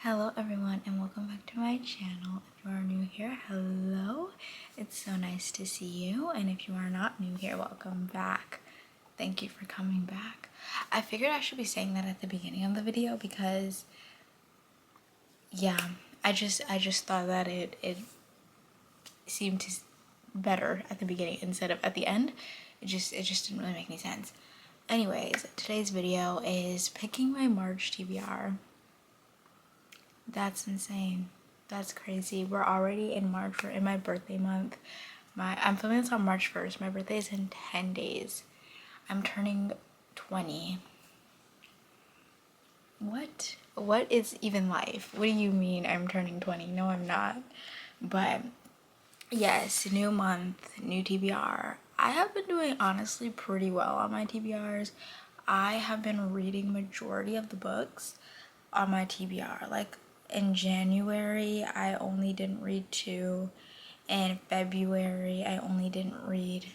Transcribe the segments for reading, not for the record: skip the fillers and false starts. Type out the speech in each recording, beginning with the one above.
Hello everyone and welcome back to my channel. If you are new here, hello. It's so nice to see you, and if you are not new here, welcome back. Thank you for coming back. I figured I should be saying that at the beginning of the video because yeah, I just thought that it seemed to better at the beginning instead of at the end. It just didn't really make any sense. Anyways, today's video is picking my March TBR. That's insane. That's crazy. We're already in March. We're in my birthday month. I'm filming this on March 1st. My birthday is in 10 days. I'm turning 20. What is even life? What do you mean I'm turning 20? No, I'm not. But yes, new month, new TBR. I have been doing honestly pretty well on my TBRs. I have been reading majority of the books on my TBR. Like in January, I only didn't read 2. In February, I only didn't read.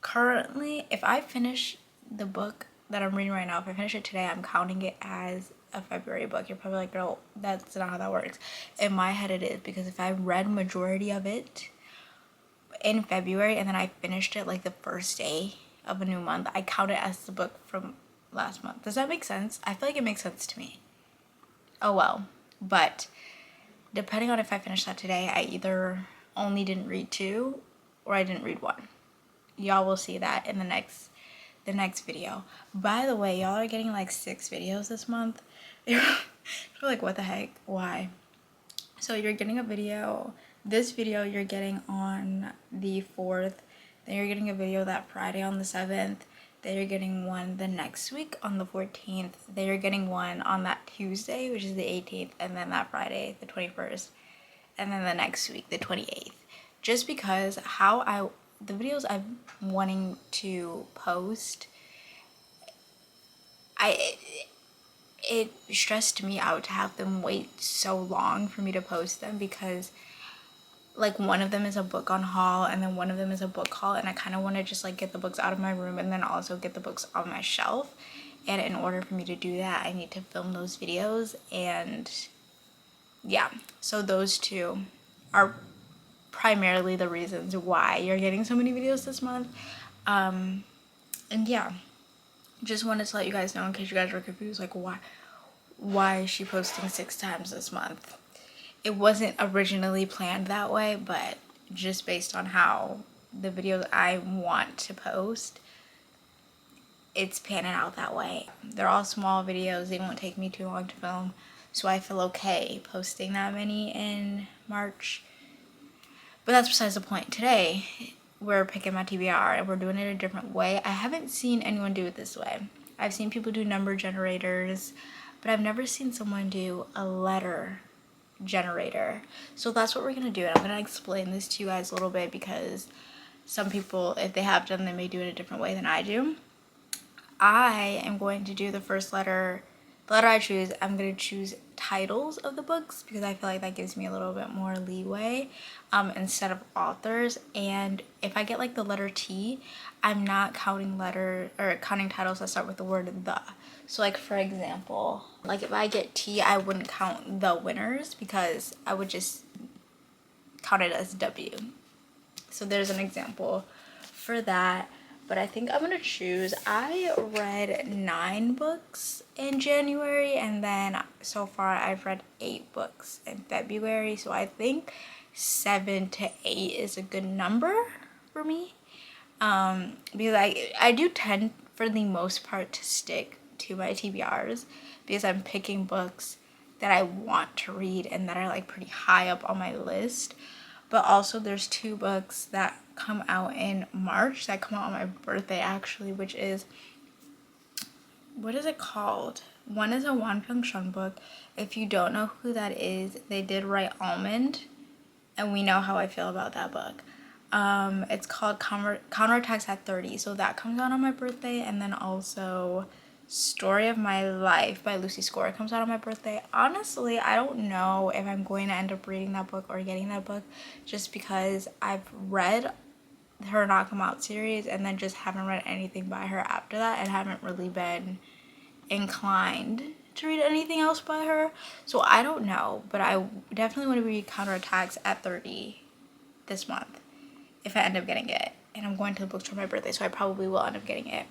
Currently, if I finish the book that I'm reading right now, if I finish it today, I'm counting it as a February book. You're probably like, girl, that's not how that works. In my head it is, because if I read majority of it in February and then I finished it like the first day of a new month, I count it as the book from last month. Does that make sense? I feel like it makes sense to me. Oh well. But depending on if I finish that today, I either only didn't read 2 or I didn't read 1. Y'all will see that in the next video. By the way, y'all are getting like 6 videos this month. You're like, what the heck? Why? So you're getting a video. This video you're getting on the 4th. Then you're getting a video that Friday on the 7th. Then you're getting one the next week on the 14th. Then you're getting one on that Tuesday, which is the 18th. And then that Friday, the 21st. And then the next week, the 28th. Just because the videos I'm wanting to post, it stressed me out to have them wait so long for me to post them, because like one of them is a book on haul and then one of them is a book haul, and I kind of want to just like get the books out of my room and then also get the books on my shelf. And in order for me to do that, I need to film those videos. And yeah, so those two are primarily the reasons why you're getting so many videos this month. And yeah, just wanted to let you guys know in case you guys were confused, like why is she posting 6 times this month? It wasn't originally planned that way, but just based on how the videos I want to post, it's panning out that way. They're all small videos. They won't take me too long to film, so I feel okay posting that many in March. But that's besides the point. Today, we're picking my TBR and we're doing it a different way. I haven't seen anyone do it this way. I've seen people do number generators, but I've never seen someone do a letter generator. So that's what we're gonna do, and I'm gonna explain this to you guys a little bit, because some people, if they have done, they may do it a different way than I do. I am going to do the first letter. The letter I choose, I'm going to choose titles of the books, because I feel like that gives me a little bit more leeway instead of authors. And if I get like the letter T, I'm not counting counting titles that start with the word the. So like for example, like if I get T, I wouldn't count the winners, because I would just count it as W. So there's an example for that. But I think I'm gonna choose, I read 9 books in January, and then so far I've read 8 books in February. So I think 7 to 8 is a good number for me. Because I do tend for the most part to stick to my TBRs, because I'm picking books that I want to read and that are like pretty high up on my list. But also there's 2 books that come out in March that come out on my birthday actually, which is, what is it called? One is a Wan Pyung-shun book. If you don't know who that is, they did write Almond, and we know how I feel about that book. It's called Counterattacks at 30, so that comes out on my birthday. And then also Story of My Life by Lucy Score comes out on my birthday. Honestly, I don't know if I'm going to end up reading that book or getting that book, just because I've read her Knock 'Em Out series and then just haven't read anything by her after that, and haven't really been inclined to read anything else by her. So I don't know, but I definitely want to read Counterattacks at 30 this month if I end up getting it. And I'm going to the bookstore for my birthday, so I probably will end up getting it.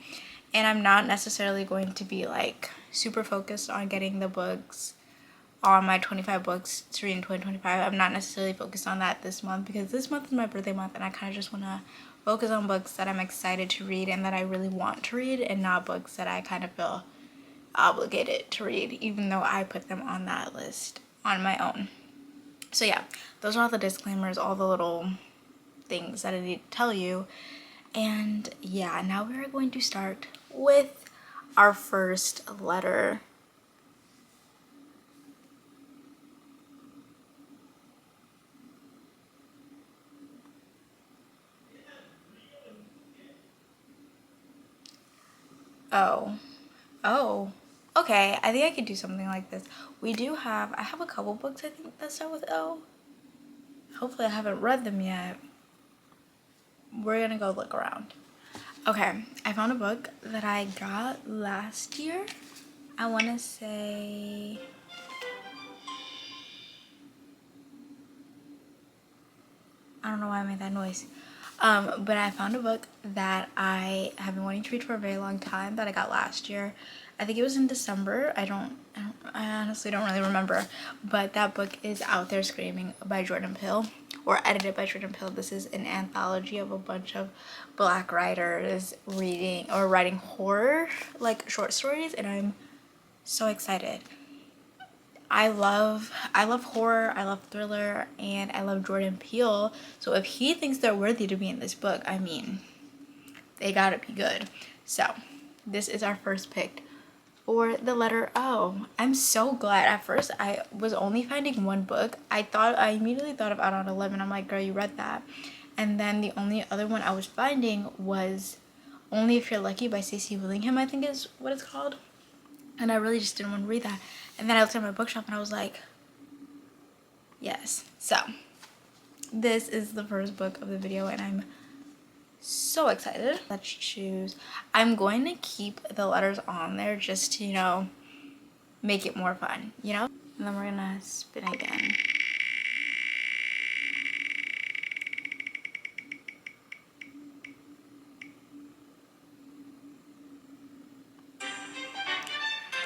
And I'm not necessarily going to be like super focused on getting the books on my 25 books to read in 2025. I'm not necessarily focused on that this month because this month is my birthday month, and I kind of just want to focus on books that I'm excited to read and that I really want to read, and not books that I kind of feel obligated to read, even though I put them on that list on my own. So yeah, those are all the disclaimers, all the little things that I need to tell you. And yeah, now we are going to start with our first letter. Oh, okay, I think I could do something like this. I have a couple books I think that start with O. Hopefully I haven't read them yet. We're gonna go look around. Okay, I found a book that I got last year. I wanna say... I don't know why I made that noise. But I found a book that I have been wanting to read for a very long time that I got last year. I think it was in December. I honestly don't really remember. But that book is Out There Screaming by Jordan Peele, or edited by Jordan Peele. This is an anthology of a bunch of Black writers writing horror, like short stories, and I'm so excited. I love horror, I love thriller, and I love Jordan Peele. So if he thinks they're worthy to be in this book, I mean, they gotta be good. So this is our first pick for the letter O. I'm so glad. At first I was only finding one book. I immediately thought of Out on 11. I'm like, girl, you read that. And then the only other one I was finding was Only If You're Lucky by Stacey Willingham, I think is what it's called. And I really just didn't want to read that. And then I looked at my bookshelf and I was like, yes. So this is the first book of the video and I'm so excited. Let's choose. I'm going to keep the letters on there just to, you know, make it more fun, you know? And then we're gonna spin again.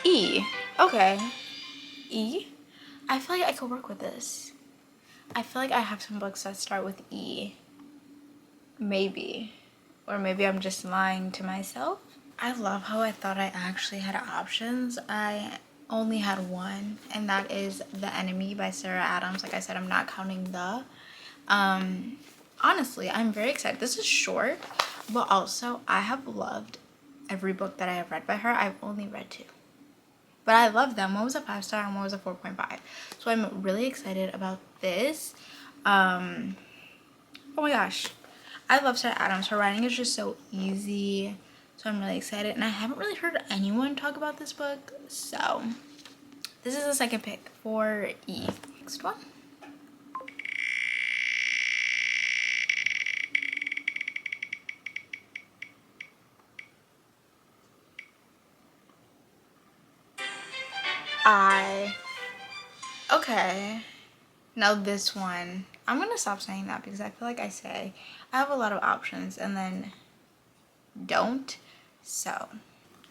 E. Okay. E? I feel like I could work with this. I feel like I have some books that start with E. Maybe. Or maybe I'm just lying to myself. I love how I thought I actually had options. I only had one, and that is The Enemy by Sarah Adams. Like I said, I'm not counting the. Honestly, I'm very excited. This is short, but also I have loved every book that I have read by her. I've only read 2. But I love them. One was a 5-star and one was a 4.5. So I'm really excited about this. Oh my gosh. I love Sarah Adams. Her writing is just so easy. So I'm really excited. And I haven't really heard anyone talk about this book. So this is the second pick for E. Next one. Okay. Now this one, I'm gonna stop saying that because I feel like I have a lot of options and then don't. So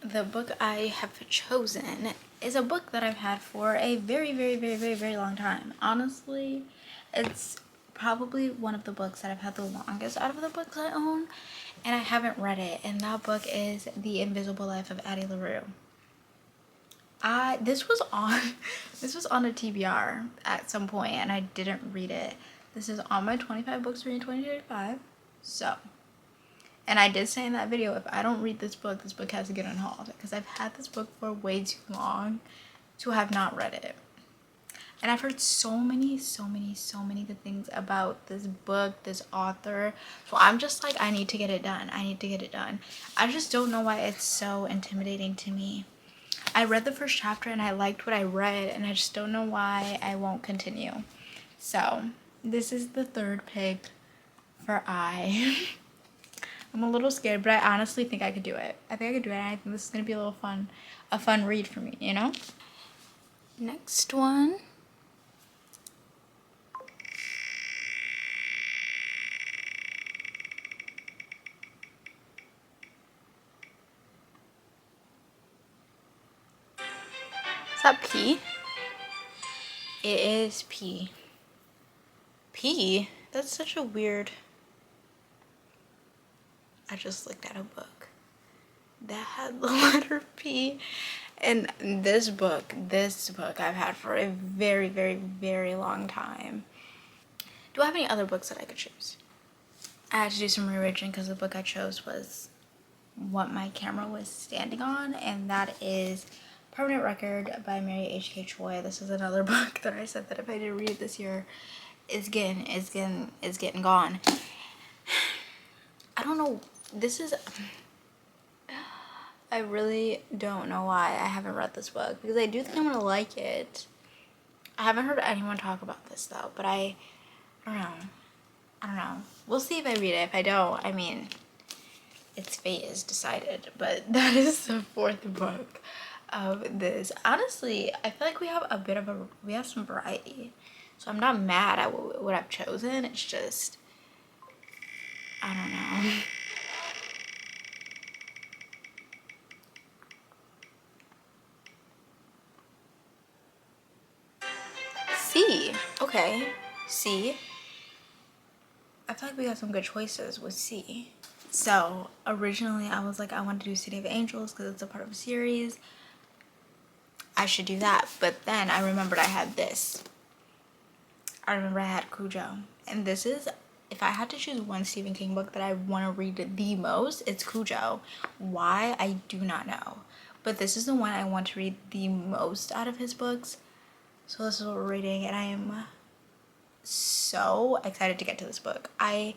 the book I have chosen is a book that I've had for a very, very, very, very, very long time. Honestly, it's probably one of the books that I've had the longest out of the books I own, and I haven't read it, and that book is The Invisible Life of Addie LaRue. This was on a TBR at some point and I didn't read it. This is on my 25 books reading 2025. So, and I did say in that video, if I don't read this book has to get unhauled because I've had this book for way too long to have not read it. And I've heard so many good things about this book, this author. So I'm just like, I need to get it done. I need to get it done. I just don't know why it's so intimidating to me. I read the first chapter and I liked what I read and I just don't know why I won't continue. So this is the third pick for I. I'm a little scared, but I honestly think I could do it. I think I could do it and I think this is going to be a fun read for me, you know? Next one. Is that P? It is P. P? That's such a weird... I just looked at a book that had the letter P. And this book I've had for a very, very, very long time. Do I have any other books that I could choose? I had to do some rearranging because the book I chose was what my camera was standing on, and that is Permanent Record by Mary H.K. Choi. This is another book that I said that if I didn't read it this year, it's getting gone. I don't know. I really don't know why I haven't read this book, because I do think I'm gonna like it. I haven't heard anyone talk about this though, but I don't know. I don't know. We'll see if I read it. If I don't, I mean, its fate is decided. But that is the fourth book of this. Honestly, I feel like we have some variety. So I'm not mad at what I've chosen. It's just, I don't know. C. Okay. C. I feel like we got some good choices with C. So originally I was like, I want to do City of Angels because it's a part of a series. I should do that. But then I remembered I had this. I remember I had Cujo. And this is, if I had to choose one Stephen King book that I want to read the most, it's Cujo. Why? I do not know. But this is the one I want to read the most out of his books. So this is what we're reading, and I am so excited to get to this book. I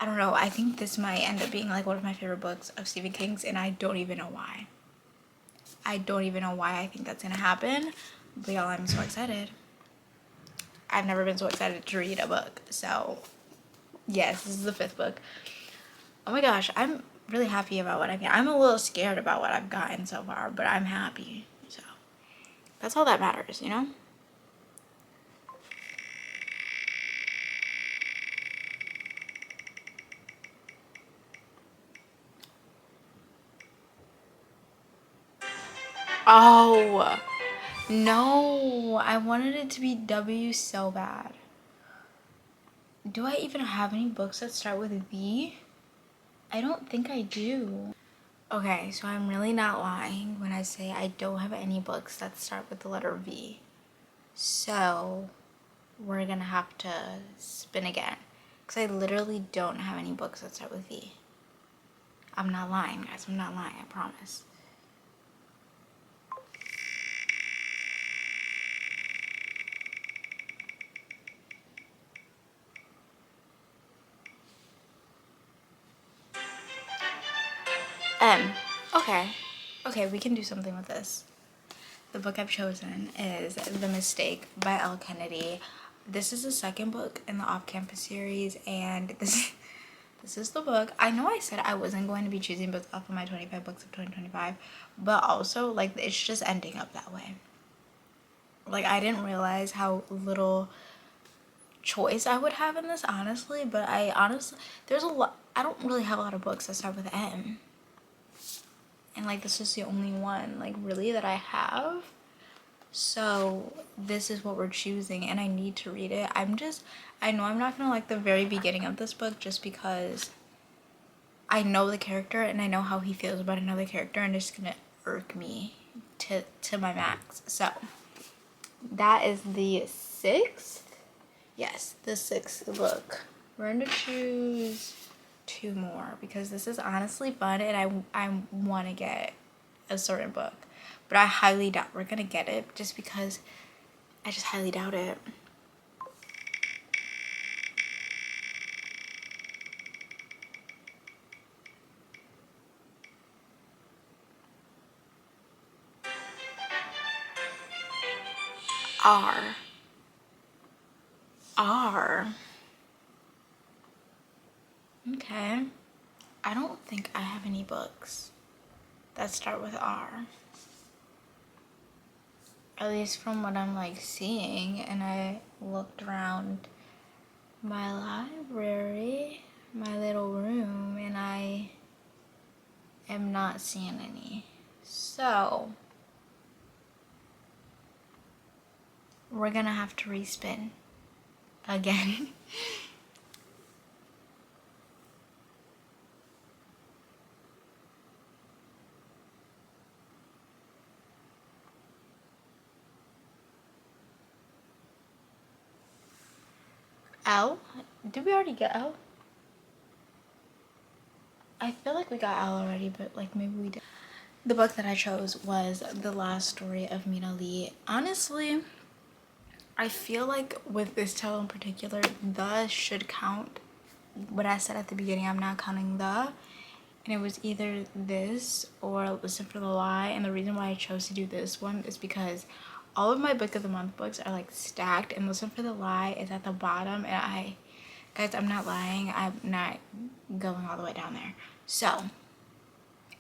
don't know, I think this might end up being like one of my favorite books of Stephen King's, and I don't even know why. I don't even know why I think that's gonna happen, but y'all, I'm so excited. I've never been so excited to read a book. So yes, this is the fifth book. Oh my gosh, I'm really happy about what I've gotten. I'm a little scared about what I've gotten so far, but I'm happy. So that's all that matters, you know? Oh, no. I wanted it to be W so bad. Do I even have any books that start with V? I don't think I do. Okay, so I'm really not lying when I say I don't have any books that start with the letter V. So we're gonna have to spin again, because I literally don't have any books that start with V. I'm not lying, guys. I'm not lying. I promise. Okay. Okay, we can do something with this. The book I've chosen is The Mistake by Elle Kennedy. This is the second book in the off-campus series, and this is the book. I know I said I wasn't going to be choosing books off of my 25 books of 2025, but also, like, it's just ending up that way. Like, I didn't realize how little choice I would have in this, honestly, but there's a lot. I don't really have a lot of books that start with M. And, like, this is the only one, like, really that I have. So this is what we're choosing, and I need to read it. I know I'm not gonna like the very beginning of this book, just because I know the character and I know how he feels about another character, and it's gonna irk me to my max. So that is the sixth. Yes, the sixth book. We're gonna choose two more because this is honestly fun, and I want to get a certain book, but I highly doubt we're gonna get it, just because I just highly doubt it. R. R. Okay. I don't think I have any books that start with R. At least from what I'm like seeing, and I looked around my library, my little room, and I am not seeing any. So we're gonna have to respin again. L? Did we already get L? I feel like we got L already, but like maybe we did. The book that I chose was The Last Story of Meee. Honestly, I feel like with this title in particular, the should count. What I said at the beginning, I'm not counting the. And it was either this or Listen for the Lie. And the reason why I chose to do this one is because all of my Book of the Month books are like stacked, and Listen for the Lie is at the bottom. And guys, I'm not lying, I'm not going all the way down there. So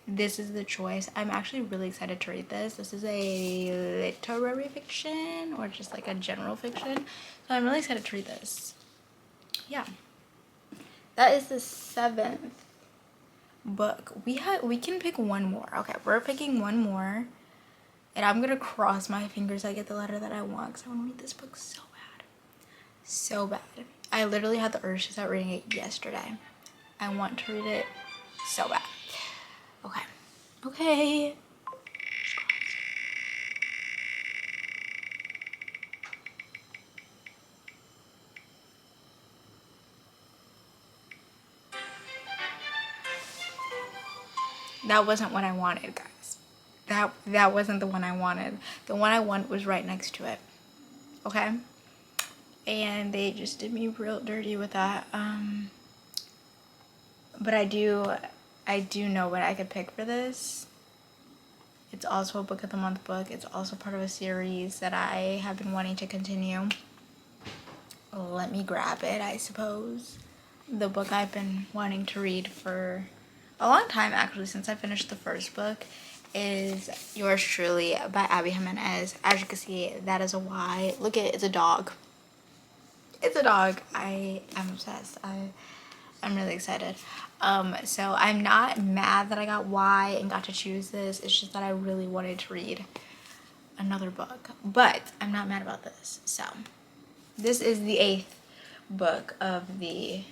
this is the choice. I'm actually really excited to read this. This is a literary fiction or just like a general fiction. So I'm really excited to read this. Yeah. That is the 7th book. We can pick one more. Okay, we're picking one more. And I'm gonna cross my fingers I get the letter that I want, because I want to read this book so bad. So bad. I literally had the urge to start reading it yesterday. I want to read it so bad. Okay. Okay. That wasn't what I wanted, guys. That wasn't the one I wanted. The one I wanted was right next to it. Okay? And they just did me real dirty with that. But I do know what I could pick for this. It's also a Book of the Month book. It's also part of a series that I have been wanting to continue. Let me grab it, I suppose. The book I've been wanting to read for a long time, actually, since I finished the first book, is Yours Truly by Abby Jimenez. As you can see, that is a Y. Look at it, it's a dog. It's a dog. I'm obsessed. I'm really excited. So I'm not mad that I got Y and got to choose this. It's just that I really wanted to read another book. But I'm not mad about this. So this is the 8th book of the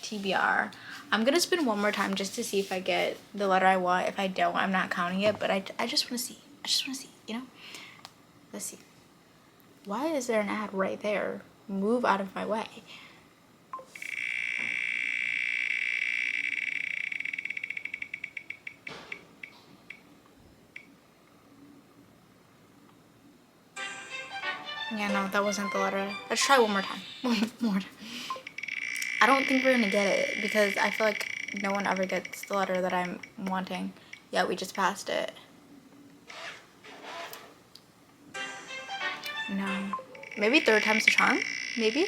TBR. I'm gonna spin one more time just to see if I get the letter I want. If I don't, I'm not counting it, but I just want to see. I just want to see, you know? Let's see. Why is there an ad right there? Move out of my way. Yeah, no, that wasn't the letter. Let's try one more time. One more time. I don't think we're gonna get it because I feel like no one ever gets the letter that I'm wanting. Yeah, we just passed it. No. Maybe 3rd time's the charm? Maybe?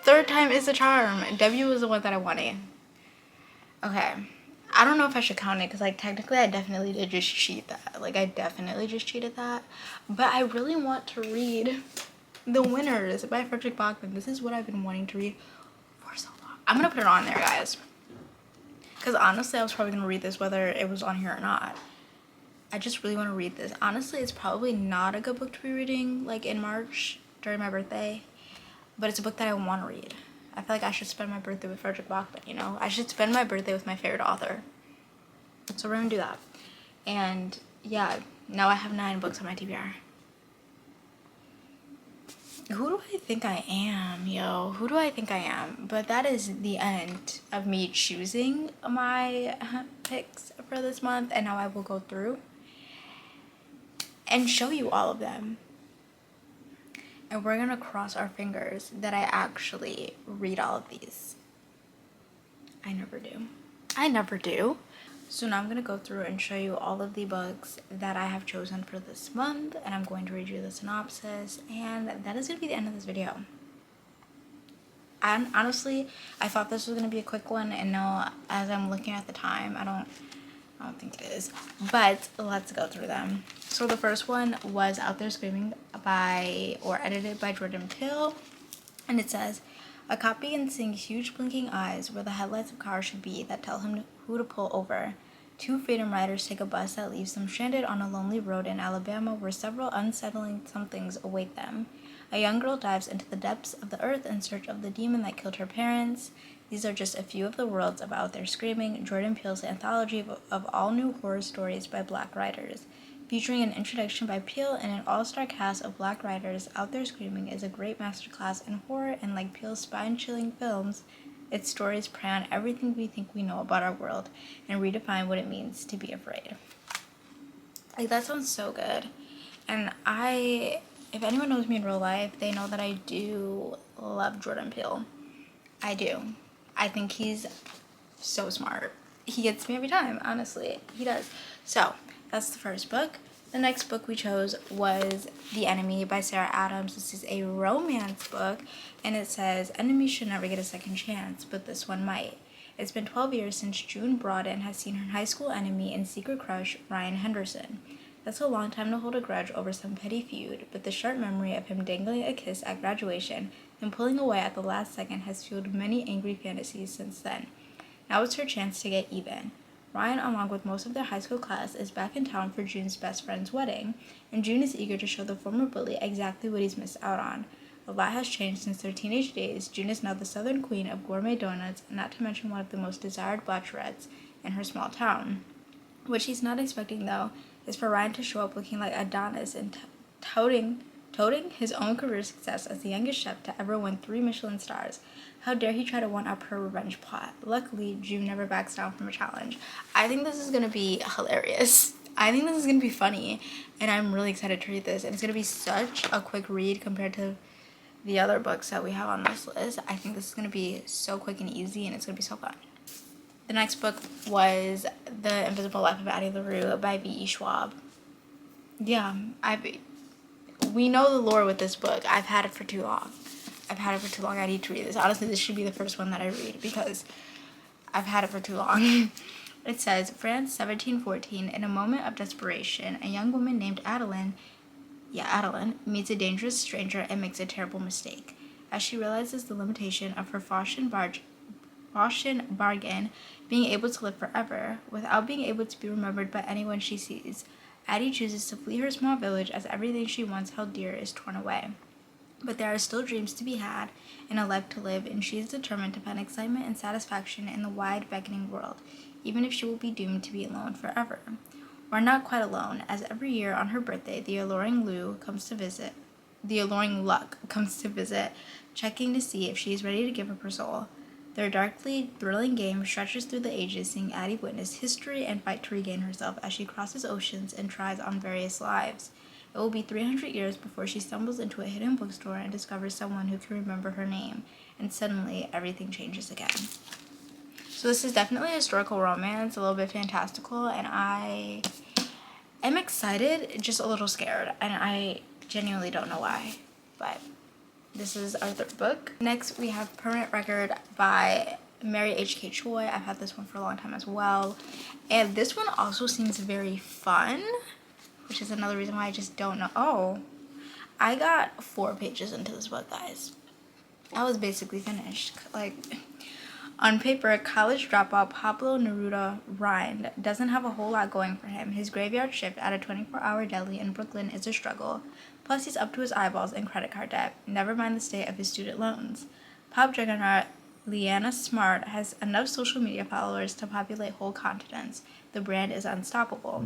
Third time is the charm. W was the one that I wanted. Okay. I don't know if I should count it because, like, technically I definitely did just cheat that. Like, I definitely just cheated that. But I really want to read The Winners by Frederick Bachman. This is what I've been wanting to read for so long. I'm going to put it on there, guys. Because honestly, I was probably going to read this whether it was on here or not. I just really want to read this. Honestly, it's probably not a good book to be reading, like, in March during my birthday. But it's a book that I want to read. I feel like I should spend my birthday with Frederick Bachman, you know? I should spend my birthday with my favorite author. So we're gonna do that. And yeah, now I have 9 books on my TBR. Who do I think I am, yo? Who do I think I am? But that is the end of me choosing my picks for this month. And now I will go through and show you all of them. And we're gonna cross our fingers that I actually read all of these. I never do. I never do. So now I'm gonna go through and show you all of the books that I have chosen for this month, and I'm going to read you the synopsis, and that is gonna be the end of this video. And honestly, I thought this was gonna be a quick one, and now as I'm looking at the time, I don't think it is. But let's go through them. So the first one was Out There Screaming edited by Jordan Peele, and it says, a cop begins seeing huge blinking eyes where the headlights of cars should be that tell him who to pull over. Two freedom riders take a bus that leaves them stranded on a lonely road in Alabama where several unsettling somethings await them. A young girl dives into the depths of the earth in search of the demon that killed her parents. These are just a few of the worlds of Out There Screaming, Jordan Peele's anthology of all new horror stories by Black writers. Featuring an introduction by Peele and an all-star cast of Black writers, Out There Screaming is a great masterclass in horror, and like Peele's spine-chilling films, its stories prey on everything we think we know about our world and redefine what it means to be afraid. Like, that sounds so good. And if anyone knows me in real life, they know that I do love Jordan Peele. I do. I think he's so smart. He gets me every time, honestly. He does. So, that's the first book. The next book we chose was The Enemy by Sarah Adams. This is a romance book, and it says, enemies should never get a second chance, but this one might. It's been 12 years since June Broaden has seen her high school enemy and secret crush, Ryan Henderson. That's a long time to hold a grudge over some petty feud, but the sharp memory of him dangling a kiss at graduation and pulling away at the last second has fueled many angry fantasies since then. Now it's her chance to get even. Ryan, along with most of their high school class, is back in town for June's best friend's wedding, and June is eager to show the former bully exactly what he's missed out on. A lot has changed since their teenage days. June is now the southern queen of gourmet donuts, not to mention one of the most desired bachelorettes in her small town. What she's not expecting, though, is for Ryan to show up looking like Adonis and touting his own career success as the youngest chef to ever win 3 Michelin stars. How dare he try to one-up her revenge plot? Luckily, June never backs down from a challenge. I think this is going to be hilarious. I think this is going to be funny, and I'm really excited to read this. And it's going to be such a quick read compared to the other books that we have on this list. I think this is going to be so quick and easy, and it's going to be so fun. The next book was The Invisible Life of Addie LaRue by V.E. Schwab. Yeah, we know the lore with this book. I've had it for too long. I need to read this. Honestly, this should be the first one that I read because I've had it for too long. It says, France, 1714, in a moment of desperation, a young woman named Adeline, meets a dangerous stranger and makes a terrible mistake. As she realizes the limitation of her Faustian bargain, being able to live forever, without being able to be remembered by anyone she sees, Addie chooses to flee her small village as everything she once held dear is torn away. But there are still dreams to be had and a life to live, and she is determined to find excitement and satisfaction in the wide, beckoning world, even if she will be doomed to be alone forever. Or not quite alone, as every year on her birthday, the alluring luck comes to visit, checking to see if she is ready to give up her soul. Their darkly thrilling game stretches through the ages, seeing Addie witness history and fight to regain herself as she crosses oceans and tries on various lives. It will be 300 years before she stumbles into a hidden bookstore and discovers someone who can remember her name, and suddenly everything changes again. So this is definitely a historical romance, a little bit fantastical, and I am excited, just a little scared, and I genuinely don't know why, but this is our third book. Next, we have Permanent Record by Mary H.K. Choi. I've had this one for a long time as well, and this one also seems very fun, which is another reason why I just don't know. Oh, I got 4 pages into this book, guys. I was basically finished. Like, on paper, college dropout Pablo Neruda Rind doesn't have a whole lot going for him. His graveyard shift at a 24-hour deli in Brooklyn is a struggle. Plus, he's up to his eyeballs in credit card debt, never mind the state of his student loans. Pop juggernaut Leanna Smart has enough social media followers to populate whole continents. The brand is unstoppable.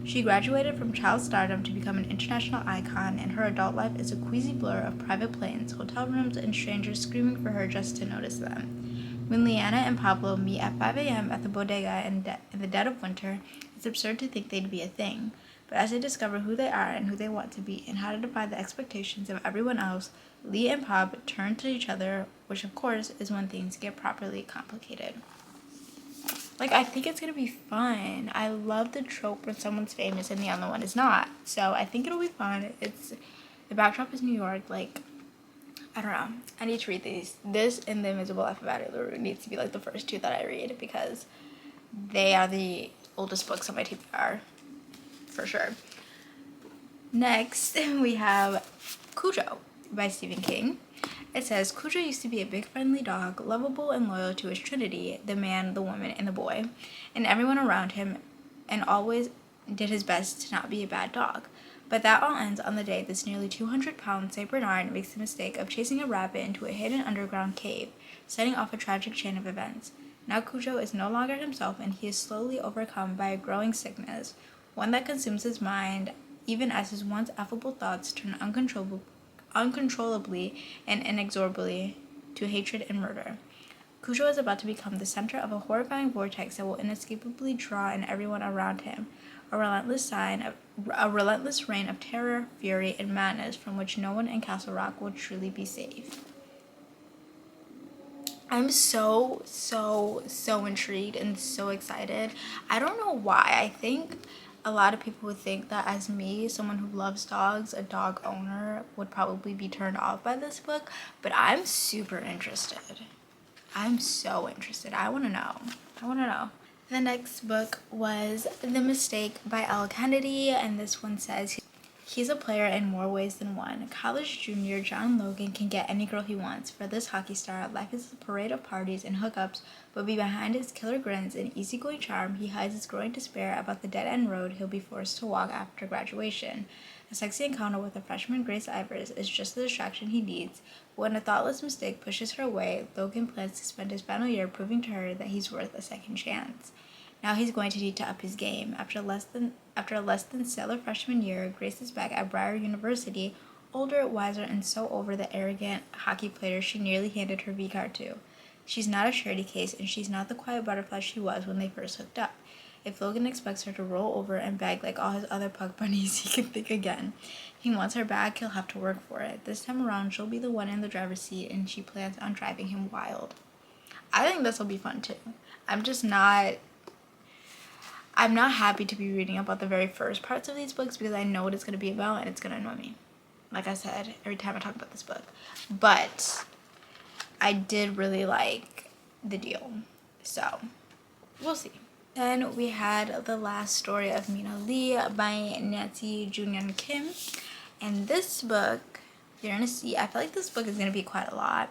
She graduated from child stardom to become an international icon, and her adult life is a queasy blur of private planes, hotel rooms, and strangers screaming for her just to notice them. When Leanna and Pablo meet at 5 a.m. at the bodega in the dead of winter, it's absurd to think they'd be a thing. But as they discover who they are and who they want to be and how to defy the expectations of everyone else, Lee and Pab turn to each other, which of course is when things get properly complicated. Like, I think it's gonna be fun. I love the trope when someone's famous and the other one is not. So I think it'll be fun. The backdrop is New York. Like, I don't know. I need to read these. This and The Invisible Life of Addie LaRue needs to be like the first two that I read because they are the oldest books on my TBR, for sure. Next, we have Cujo by Stephen King. It says, Cujo used to be a big friendly dog, lovable and loyal to his trinity, the man, the woman, and the boy, and everyone around him, and always did his best to not be a bad dog. But that all ends on the day this nearly 200-pound St. Bernard makes the mistake of chasing a rabbit into a hidden underground cave, setting off a tragic chain of events. Now Cujo is no longer himself, and he is slowly overcome by a growing sickness, one that consumes his mind, even as his once affable thoughts turn uncontrollably and inexorably to hatred and murder. Cujo is about to become the center of a horrifying vortex that will inescapably draw in everyone around him, a relentless reign of terror, fury, and madness from which no one in Castle Rock will truly be safe. I'm so intrigued and so excited. I don't know why. I think a lot of people would think that as me, someone who loves dogs, a dog owner, would probably be turned off by this book, but I'm super interested. I'm so interested. I want to know. The next book was The Mistake by Elle Kennedy, and this one says, he's a player in more ways than one. College junior John Logan can get any girl he wants. For this hockey star, life is a parade of parties and hookups, but behind his killer grins and easygoing charm, he hides his growing despair about the dead-end road he'll be forced to walk after graduation. A sexy encounter with a freshman Grace Ivers is just the distraction he needs. When a thoughtless mistake pushes her away, Logan plans to spend his final year proving to her that he's worth a second chance. Now he's going to need to up his game. After a less than stellar freshman year, Grace is back at Briar University, older, wiser, and so over the arrogant hockey player she nearly handed her V-card to. She's not a charity case, and she's not the quiet butterfly she was when they first hooked up. If Logan expects her to roll over and beg like all his other puck bunnies, he can think again. He wants her back, he'll have to work for it. This time around, she'll be the one in the driver's seat, and she plans on driving him wild. I think this will be fun too. I'm not happy to be reading about the very first parts of these books because I know what it's going to be about and it's going to annoy me. Like I said, every time I talk about this book. But I did really like the deal. So, we'll see. Then we had The Last Story of Mina Lee by Nancy Junhyun Kim. And this book, you're going to see, I feel like this book is going to be quite a lot.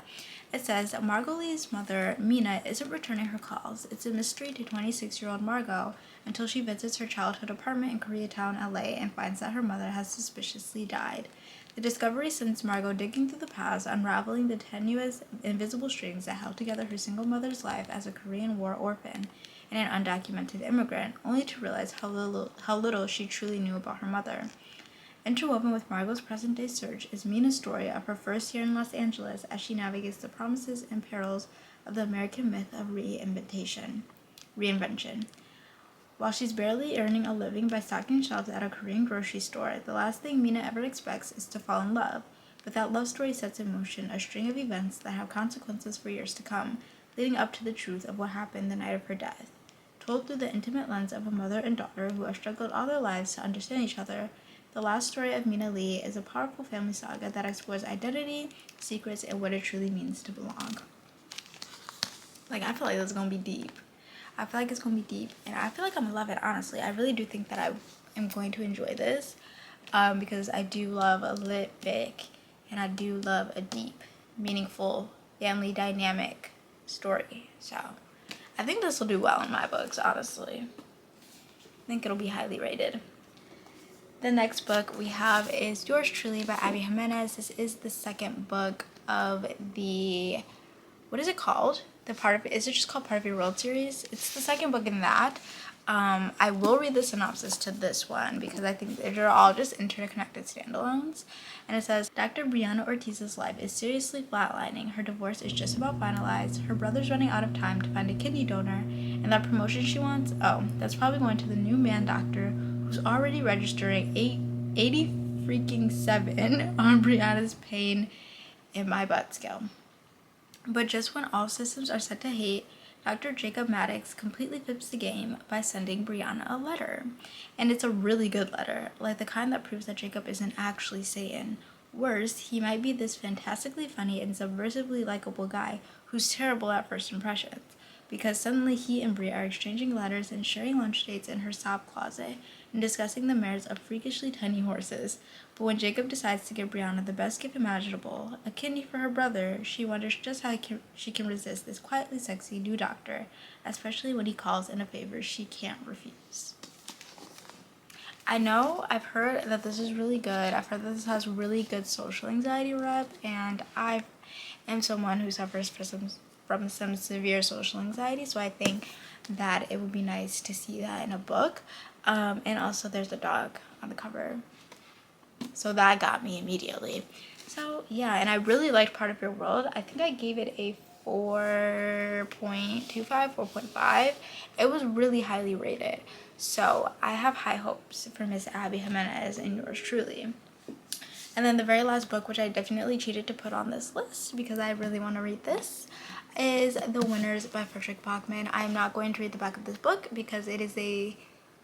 It says, Margot Lee's mother, Mina, isn't returning her calls. It's a mystery to 26-year-old Margot until she visits her childhood apartment in Koreatown, LA, and finds that her mother has suspiciously died. The discovery sends Margot digging through the past, unraveling the tenuous, invisible strings that held together her single mother's life as a Korean War orphan and an undocumented immigrant, only to realize how little she truly knew about her mother. Interwoven with Margot's present-day search is Mina's story of her first year in Los Angeles as she navigates the promises and perils of the American myth of reinvention. While she's barely earning a living by stocking shelves at a Korean grocery store, the last thing Mina ever expects is to fall in love. But that love story sets in motion a string of events that have consequences for years to come, leading up to the truth of what happened the night of her death. Told through the intimate lens of a mother and daughter who have struggled all their lives to understand each other, The Last Story of Mina Lee is a powerful family saga that explores identity, secrets, and what it truly means to belong. Like, I feel like this is going to be deep. I feel like it's going to be deep, and I feel like I'm going to love it, honestly. I really do think that I am going to enjoy this because I do love a lit fic, and I do love a deep, meaningful, family dynamic story. So, I think this will do well in my books, honestly. I think it'll be highly rated. The next book we have is Yours Truly by Abby Jimenez. This is the second book of the, what is it called? Is it just called Part of Your World series? It's the second book in that. I will read the synopsis to this one because I think they're all just interconnected standalones. And it says, Dr. Brianna Ortiz's life is seriously flatlining. Her divorce is just about finalized. Her brother's running out of time to find a kidney donor. And that promotion she wants, that's probably going to the new man doctor who's already registering 87 on Brianna's pain in my butt scale. But just when all systems are set to hate, Dr. Jacob Maddox completely flips the game by sending Brianna a letter. And it's a really good letter, like the kind that proves that Jacob isn't actually Satan. Worse, he might be this fantastically funny and subversively likable guy who's terrible at first impressions, because suddenly he and Brie are exchanging letters and sharing lunch dates in her sob closet and discussing the merits of freakishly tiny horses. But when Jacob decides to give Brianna the best gift imaginable, a kidney for her brother, she wonders just how she can resist this quietly sexy new doctor, especially when he calls in a favor she can't refuse. I know I've heard that this is really good. I've heard that this has really good social anxiety rep, and I am someone who suffers from some severe social anxiety, so I think that it would be nice to see that in a book. And also there's a dog on the cover, so that got me immediately. So yeah, and I really liked Part of Your World. I think I gave it a 4.25, 4.5. It was really highly rated. So I have high hopes for Miss Abby Jimenez and yours truly. And then the very last book, which I definitely cheated to put on this list because I really want to read this, is The Winners by Frederick Bachman. I am not going to read the back of this book because it is the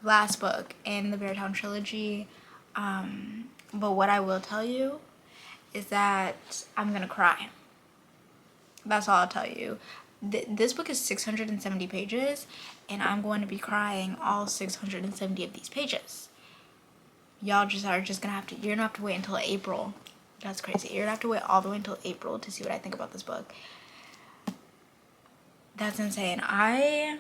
last book in the Beartown trilogy. But what I will tell you is that I'm gonna cry. That's all I'll tell you. This book is 670 pages, and I'm going to be crying all 670 of these pages. Y'all are just gonna have to, you're gonna have to wait until April. That's crazy. You're gonna have to wait all the way until April to see what I think about this book. That's insane. I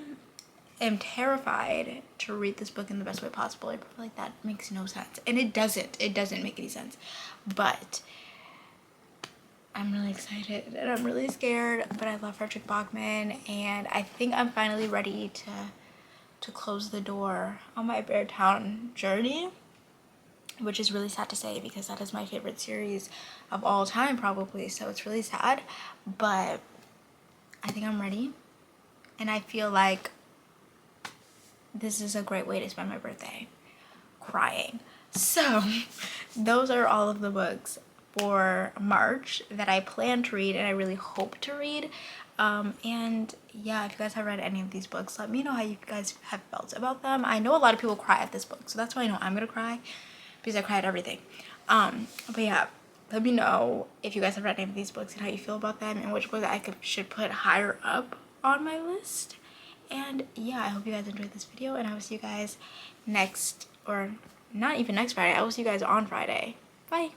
am terrified to read this book in the best way possible. I feel like that makes no sense. And it doesn't make any sense. But I'm really excited and I'm really scared, but I love Frederick Bachman, and I think I'm finally ready to close the door on my Beartown journey, which is really sad to say because that is my favorite series of all time probably, so it's really sad, but I think I'm ready, and I feel like this is a great way to spend my birthday, crying. So those are all of the books for March that I plan to read and I really hope to read. And yeah, if you guys have read any of these books, let me know how you guys have felt about them. I know a lot of people cry at this book, so that's why I know I'm gonna cry, because I cry at everything. But yeah, let me know if you guys have read any of these books and how you feel about them and which book I should put higher up on my list. And yeah, I hope you guys enjoyed this video, and I will see you guys next, or not even next Friday, I will see you guys on Friday. Bye.